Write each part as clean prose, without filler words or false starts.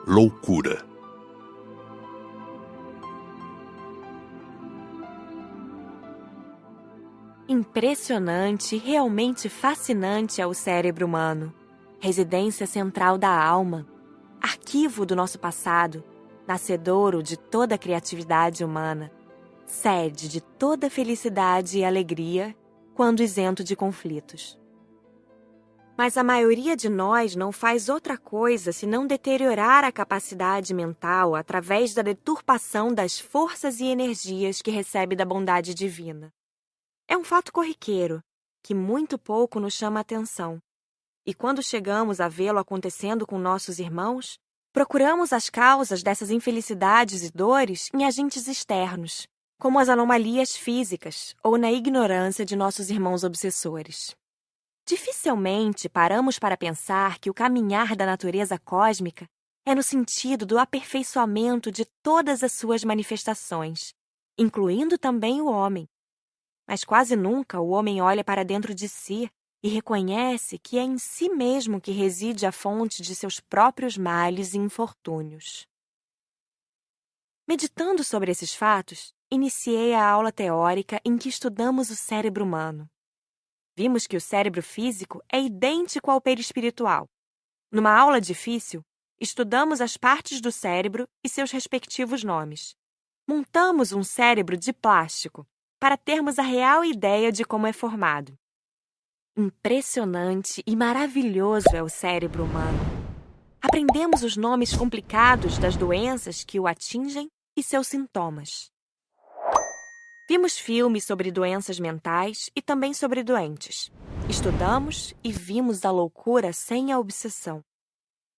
loucura. Impressionante e realmente fascinante é o cérebro humano. Residência central da alma, arquivo do nosso passado, nascedouro de toda a criatividade humana, sede de toda felicidade e alegria, quando isento de conflitos. Mas a maioria de nós não faz outra coisa senão deteriorar a capacidade mental através da deturpação das forças e energias que recebe da bondade divina. É um fato corriqueiro, que muito pouco nos chama a atenção. E quando chegamos a vê-lo acontecendo com nossos irmãos, procuramos as causas dessas infelicidades e dores em agentes externos, como as anomalias físicas ou na ignorância de nossos irmãos obsessores. Dificilmente paramos para pensar que o caminhar da natureza cósmica é no sentido do aperfeiçoamento de todas as suas manifestações, incluindo também o homem. Mas quase nunca o homem olha para dentro de si e reconhece que é em si mesmo que reside a fonte de seus próprios males e infortúnios. Meditando sobre esses fatos, iniciei a aula teórica em que estudamos o cérebro humano. Vimos que o cérebro físico é idêntico ao perispiritual. Numa aula difícil, estudamos as partes do cérebro e seus respectivos nomes. Montamos um cérebro de plástico, para termos a real ideia de como é formado. Impressionante e maravilhoso é o cérebro humano. Aprendemos os nomes complicados das doenças que o atingem e seus sintomas. Vimos filmes sobre doenças mentais e também sobre doentes. Estudamos e vimos a loucura sem a obsessão.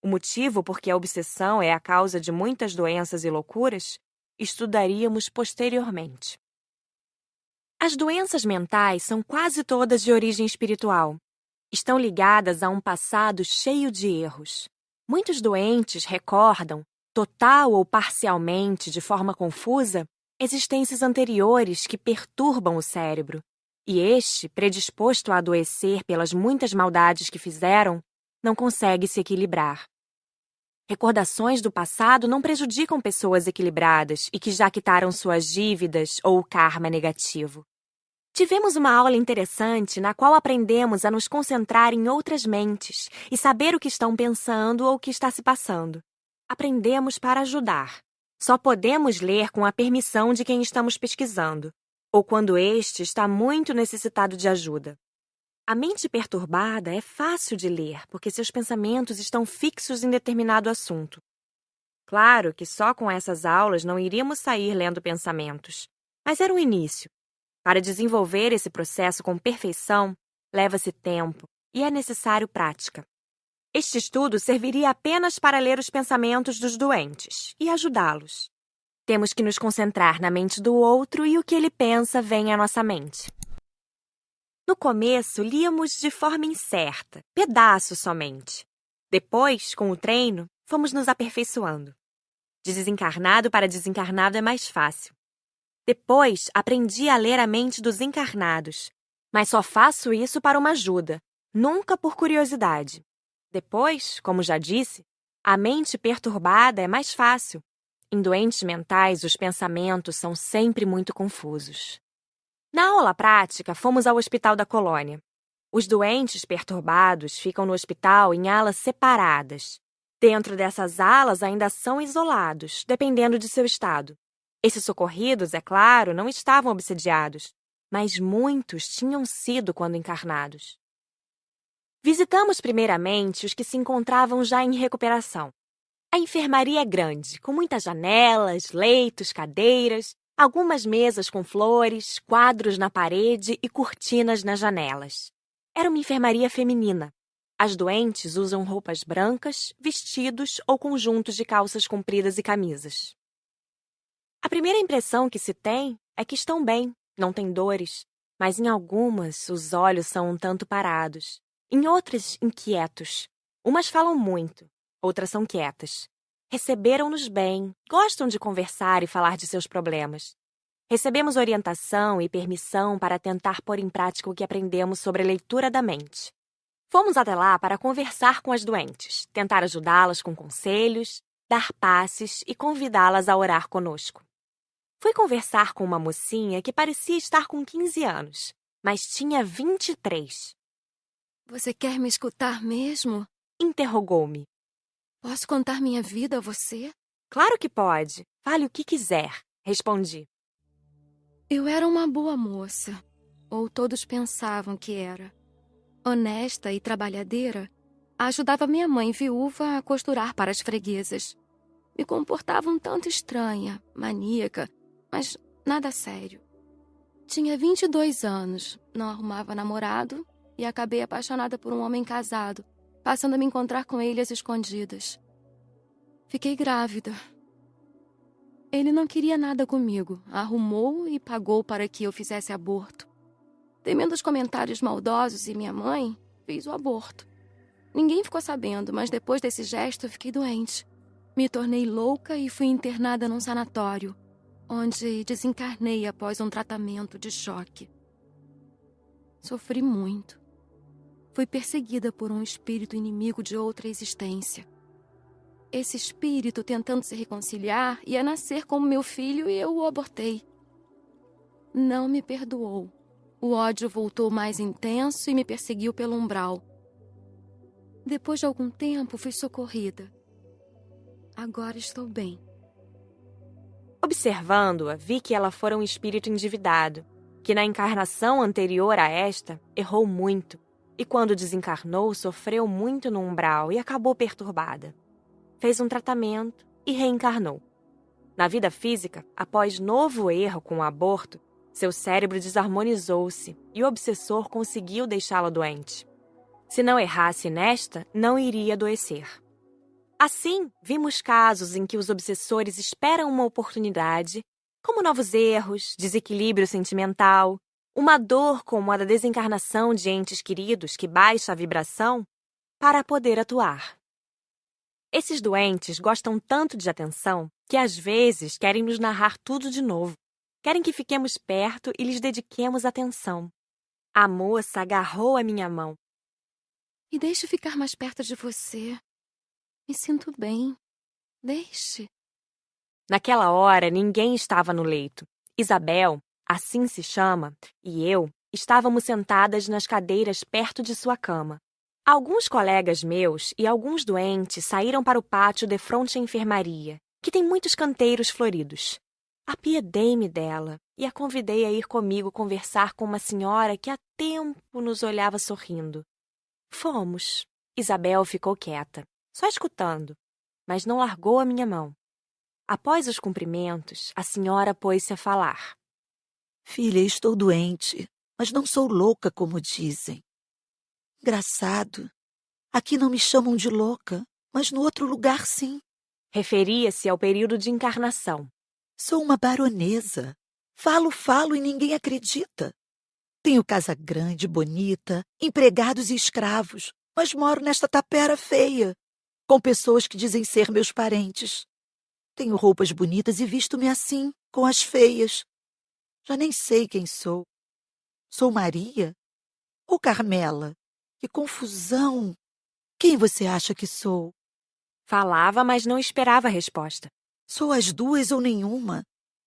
O motivo por que a obsessão é a causa de muitas doenças e loucuras, estudaríamos posteriormente. As doenças mentais são quase todas de origem espiritual. Estão ligadas a um passado cheio de erros. Muitos doentes recordam, total ou parcialmente, de forma confusa, existências anteriores que perturbam o cérebro. E este, predisposto a adoecer pelas muitas maldades que fizeram, não consegue se equilibrar. Recordações do passado não prejudicam pessoas equilibradas e que já quitaram suas dívidas ou o karma negativo. Tivemos uma aula interessante na qual aprendemos a nos concentrar em outras mentes e saber o que estão pensando ou o que está se passando. Aprendemos para ajudar. Só podemos ler com a permissão de quem estamos pesquisando, ou quando este está muito necessitado de ajuda. A mente perturbada é fácil de ler, porque seus pensamentos estão fixos em determinado assunto. Claro que só com essas aulas não iríamos sair lendo pensamentos, mas era um início. Para desenvolver esse processo com perfeição, leva-se tempo e é necessário prática. Este estudo serviria apenas para ler os pensamentos dos doentes e ajudá-los. Temos que nos concentrar na mente do outro e o que ele pensa vem à nossa mente. No começo, líamos de forma incerta, pedaços somente. Depois, com o treino, fomos nos aperfeiçoando. De desencarnado para desencarnado é mais fácil. Depois, aprendi a ler a mente dos encarnados, mas só faço isso para uma ajuda, nunca por curiosidade. Depois, como já disse, a mente perturbada é mais fácil. Em doentes mentais, os pensamentos são sempre muito confusos. Na aula prática, fomos ao Hospital da Colônia. Os doentes perturbados ficam no hospital em alas separadas. Dentro dessas alas ainda são isolados, dependendo de seu estado. Esses socorridos, é claro, não estavam obsediados, mas muitos tinham sido quando encarnados. Visitamos primeiramente os que se encontravam já em recuperação. A enfermaria é grande, com muitas janelas, leitos, cadeiras, algumas mesas com flores, quadros na parede e cortinas nas janelas. Era uma enfermaria feminina. As doentes usam roupas brancas, vestidos ou conjuntos de calças compridas e camisas. A primeira impressão que se tem é que estão bem, não têm dores, mas em algumas os olhos são um tanto parados, em outras inquietos. Umas falam muito, outras são quietas. Receberam-nos bem, gostam de conversar e falar de seus problemas. Recebemos orientação e permissão para tentar pôr em prática o que aprendemos sobre a leitura da mente. Fomos até lá para conversar com as doentes, tentar ajudá-las com conselhos dar passes e convidá-las a orar conosco. Fui conversar com uma mocinha que parecia estar com 15 anos, mas tinha 23. Você quer me escutar mesmo? Interrogou-me. Posso contar minha vida a você? Claro que pode. Fale o que quiser, respondi. Eu era uma boa moça, ou todos pensavam que era. Honesta e trabalhadeira, ajudava minha mãe viúva a costurar para as freguesas. Me comportava um tanto estranha, maníaca, mas nada sério. Tinha 22 anos, não arrumava namorado e acabei apaixonada por um homem casado, passando a me encontrar com ele às escondidas. Fiquei grávida. Ele não queria nada comigo, arrumou e pagou para que eu fizesse aborto. Temendo os comentários maldosos e minha mãe, fiz o aborto. Ninguém ficou sabendo, mas depois desse gesto eu fiquei doente. Me tornei louca e fui internada num sanatório, onde desencarnei após um tratamento de choque. Sofri muito. Fui perseguida por um espírito inimigo de outra existência. Esse espírito, tentando se reconciliar, ia nascer como meu filho e eu o abortei. Não me perdoou. O ódio voltou mais intenso e me perseguiu pelo umbral. Depois de algum tempo, fui socorrida. Agora estou bem. Observando-a, vi que ela fora um espírito endividado, que na encarnação anterior a esta, errou muito, e quando desencarnou, sofreu muito no umbral e acabou perturbada. Fez um tratamento e reencarnou. Na vida física, após novo erro com o aborto, seu cérebro desarmonizou-se e o obsessor conseguiu deixá-la doente. Se não errasse nesta, não iria adoecer. Assim, vimos casos em que os obsessores esperam uma oportunidade, como novos erros, desequilíbrio sentimental, uma dor como a da desencarnação de entes queridos que baixa a vibração, para poder atuar. Esses doentes gostam tanto de atenção que às vezes querem nos narrar tudo de novo. Querem que fiquemos perto e lhes dediquemos atenção. A moça agarrou a minha mão. Me deixe ficar mais perto de você. Me sinto bem. Deixe. Naquela hora, ninguém estava no leito. Isabel, assim se chama, e eu estávamos sentadas nas cadeiras perto de sua cama. Alguns colegas meus e alguns doentes saíram para o pátio defronte à enfermaria, que tem muitos canteiros floridos. Apiedei-me dela e a convidei a ir comigo conversar com uma senhora que há tempo nos olhava sorrindo. Fomos. Isabel ficou quieta, só escutando, mas não largou a minha mão. Após os cumprimentos, a senhora pôs-se a falar. Filha, estou doente, mas não sou louca como dizem. Engraçado. Aqui não me chamam de louca, mas no outro lugar sim. Referia-se ao período de encarnação. Sou uma baronesa. Falo e ninguém acredita. Tenho casa grande, bonita, empregados e escravos, mas moro nesta tapera feia, com pessoas que dizem ser meus parentes. Tenho roupas bonitas e visto-me assim, com as feias. Já nem sei quem sou. Sou Maria ou Carmela? Que confusão! Quem você acha que sou? Falava, mas não esperava a resposta. Sou as duas ou nenhuma.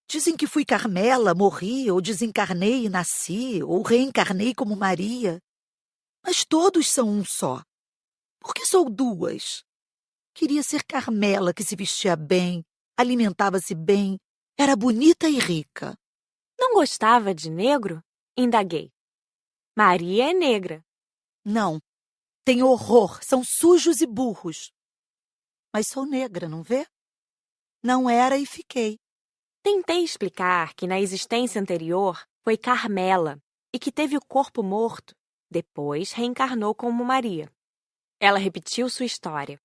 Dizem que fui Carmela, morri, ou desencarnei e nasci, ou reencarnei como Maria. Mas todos são um só. Por que sou duas? Queria ser Carmela, que se vestia bem, alimentava-se bem, era bonita e rica. Não gostava de negro? Indaguei. Maria é negra. Não, tenho horror, são sujos e burros. Mas sou negra, não vê? Não era e fiquei. Tentei explicar que na existência anterior foi Carmela e que teve o corpo morto. Depois reencarnou como Maria. Ela repetiu sua história.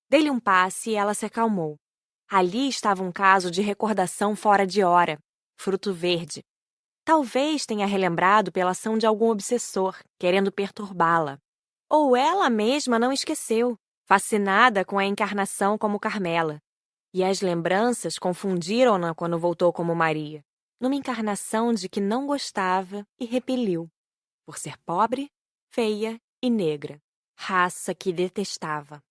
Dei-lhe um passe e ela se acalmou. Ali estava um caso de recordação fora de hora, fruto verde. Talvez tenha relembrado pela ação de algum obsessor, querendo perturbá-la. Ou ela mesma não esqueceu, fascinada com a encarnação como Carmela. E as lembranças confundiram-na quando voltou como Maria, numa encarnação de que não gostava e repeliu, por ser pobre, feia e negra, raça que detestava.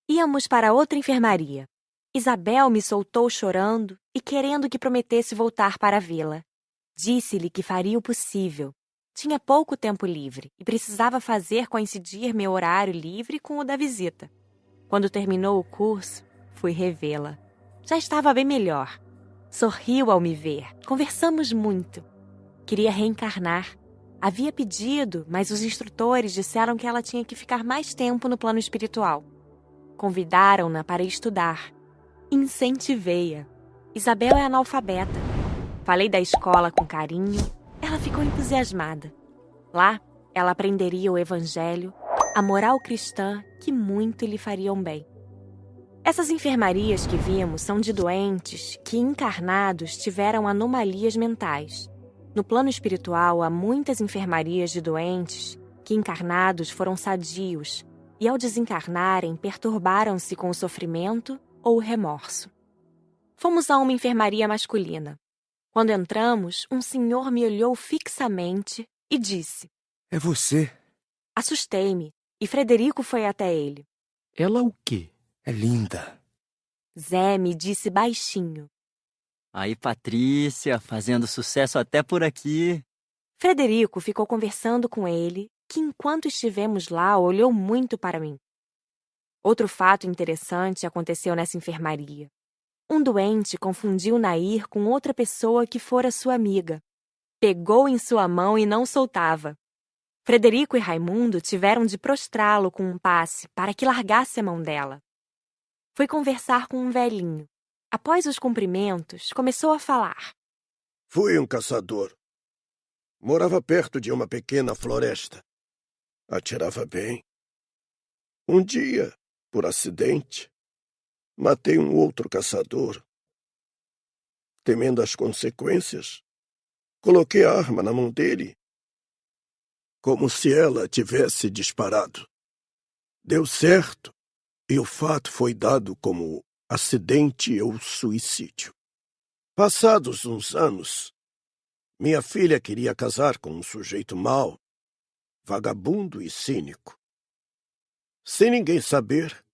Íamos para outra enfermaria. Isabel me soltou chorando e querendo que prometesse voltar para vê-la. Disse-lhe que faria o possível. Tinha pouco tempo livre e precisava fazer coincidir meu horário livre com o da visita. Quando terminou o curso, fui revê-la. Já estava bem melhor. Sorriu ao me ver. Conversamos muito. Queria reencarnar. Havia pedido, mas os instrutores disseram que ela tinha que ficar mais tempo no plano espiritual. Convidaram-na para estudar. Incentivei-a. Isabel é analfabeta. Falei da escola com carinho. Ela ficou entusiasmada. Lá, ela aprenderia o evangelho, a moral cristã, que muito lhe fariam bem. Essas enfermarias que vimos são de doentes que, encarnados, tiveram anomalias mentais. No plano espiritual, há muitas enfermarias de doentes que, encarnados, foram sadios e, ao desencarnarem, perturbaram-se com o sofrimento ou o remorso. Fomos a uma enfermaria masculina. Quando entramos, um senhor me olhou fixamente e disse: É você. Assustei-me e Frederico foi até ele. Ela o quê? É linda. Zé me disse baixinho. Aí, Patrícia, fazendo sucesso até por aqui. Frederico ficou conversando com ele, que enquanto estivemos lá, olhou muito para mim. Outro fato interessante aconteceu nessa enfermaria. Um doente confundiu Nair com outra pessoa que fora sua amiga. Pegou em sua mão e não soltava. Frederico e Raimundo tiveram de prostrá-lo com um passe para que largasse a mão dela. Foi conversar com um velhinho. Após os cumprimentos, começou a falar. Fui um caçador. Morava perto de uma pequena floresta. Atirava bem. Um dia, por acidente, matei um outro caçador. Temendo as consequências, coloquei a arma na mão dele, como se ela tivesse disparado. Deu certo, e o fato foi dado como acidente ou suicídio. Passados uns anos, minha filha queria casar com um sujeito mau, vagabundo e cínico. Sem ninguém saber,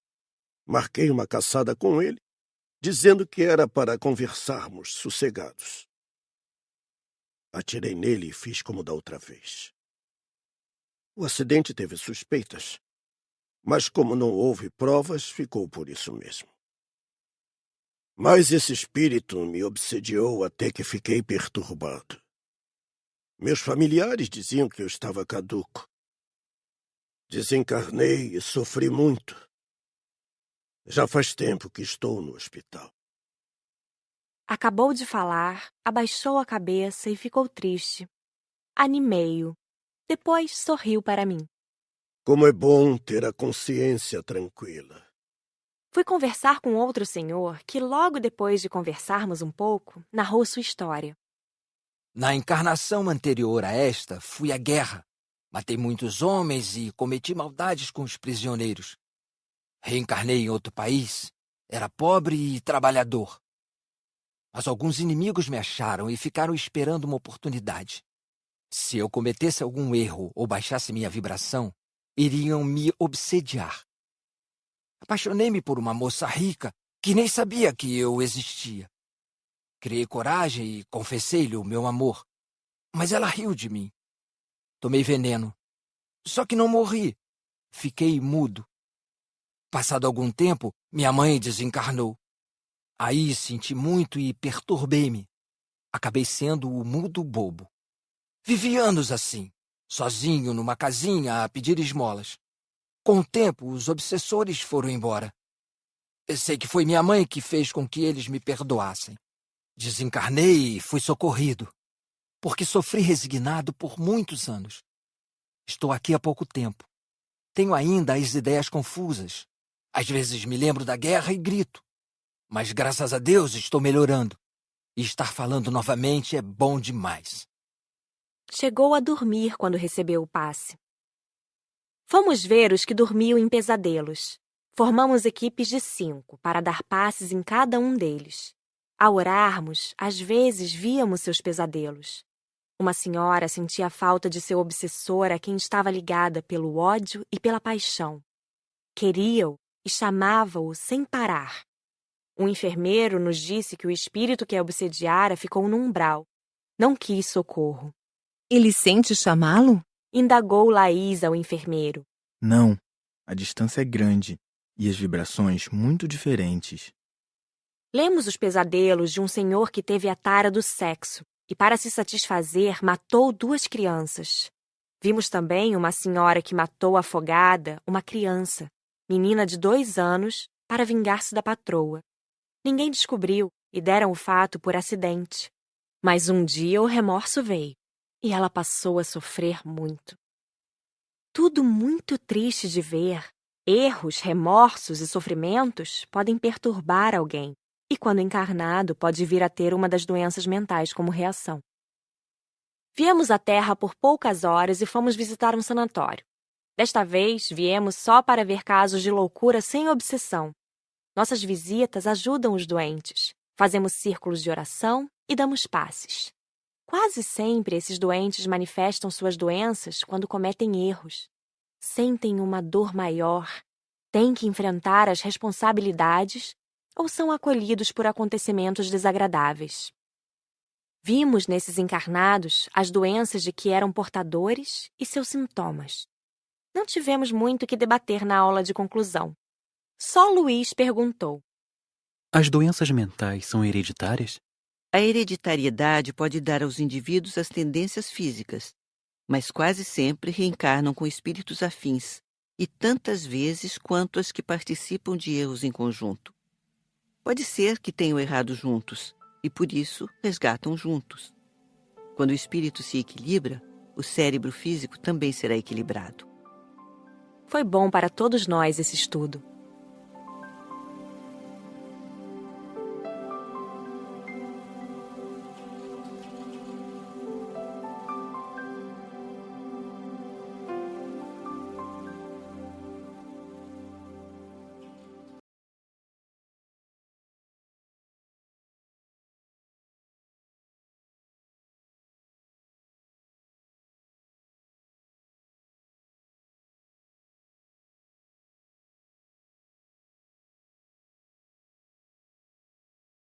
marquei uma caçada com ele, dizendo que era para conversarmos sossegados. Atirei nele e fiz como da outra vez. O acidente teve suspeitas, mas como não houve provas, ficou por isso mesmo. Mas esse espírito me obsediou até que fiquei perturbado. Meus familiares diziam que eu estava caduco. Desencarnei e sofri muito. Já faz tempo que estou no hospital. Acabou de falar, abaixou a cabeça e ficou triste. Animei-o. Depois sorriu para mim. Como é bom ter a consciência tranquila. Fui conversar com outro senhor que, logo depois de conversarmos um pouco, narrou sua história. Na encarnação anterior a esta, fui à guerra. Matei muitos homens e cometi maldades com os prisioneiros. Reencarnei em outro país. Era pobre e trabalhador. Mas alguns inimigos me acharam e ficaram esperando uma oportunidade. Se eu cometesse algum erro ou baixasse minha vibração, iriam me obsediar. Apaixonei-me por uma moça rica que nem sabia que eu existia. Criei coragem e confessei-lhe o meu amor, mas ela riu de mim. Tomei veneno. Só que não morri. Fiquei mudo. Passado algum tempo, minha mãe desencarnou. Aí senti muito e perturbei-me. Acabei sendo o mudo bobo. Vivi anos assim, sozinho numa casinha a pedir esmolas. Com o tempo, os obsessores foram embora. Eu sei que foi minha mãe que fez com que eles me perdoassem. Desencarnei e fui socorrido, porque sofri resignado por muitos anos. Estou aqui há pouco tempo. Tenho ainda as ideias confusas. Às vezes me lembro da guerra e grito. Mas, graças a Deus, estou melhorando. E estar falando novamente é bom demais. Chegou a dormir quando recebeu o passe. Fomos ver os que dormiam em pesadelos. Formamos equipes de 5 para dar passes em cada um deles. Ao orarmos, às vezes víamos seus pesadelos. Uma senhora sentia falta de seu obsessor a quem estava ligada pelo ódio e pela paixão. Queria-o, e chamava-o sem parar. Um enfermeiro nos disse que o espírito que a obsediara ficou no umbral. Não quis socorro. Ele sente chamá-lo? Indagou Laís ao enfermeiro. Não, a distância é grande e as vibrações muito diferentes. Lemos os pesadelos de um senhor que teve a tara do sexo e, para se satisfazer, matou 2 crianças. Vimos também uma senhora que matou afogada uma criança, menina de 2 anos, para vingar-se da patroa. Ninguém descobriu e deram o fato por acidente. Mas um dia o remorso veio e ela passou a sofrer muito. Tudo muito triste de ver. Erros, remorsos e sofrimentos podem perturbar alguém e, quando encarnado, pode vir a ter uma das doenças mentais como reação. Viemos à Terra por poucas horas e fomos visitar um sanatório. Desta vez, viemos só para ver casos de loucura sem obsessão. Nossas visitas ajudam os doentes. Fazemos círculos de oração e damos passes. Quase sempre esses doentes manifestam suas doenças quando cometem erros. Sentem uma dor maior, têm que enfrentar as responsabilidades ou são acolhidos por acontecimentos desagradáveis. Vimos nesses encarnados as doenças de que eram portadores e seus sintomas. Não tivemos muito que debater na aula de conclusão. Só Luiz perguntou: As doenças mentais são hereditárias? A hereditariedade pode dar aos indivíduos as tendências físicas, mas quase sempre reencarnam com espíritos afins, e tantas vezes quanto as que participam de erros em conjunto. Pode ser que tenham errado juntos, e por isso resgatam juntos. Quando o espírito se equilibra, o cérebro físico também será equilibrado. Foi bom para todos nós esse estudo.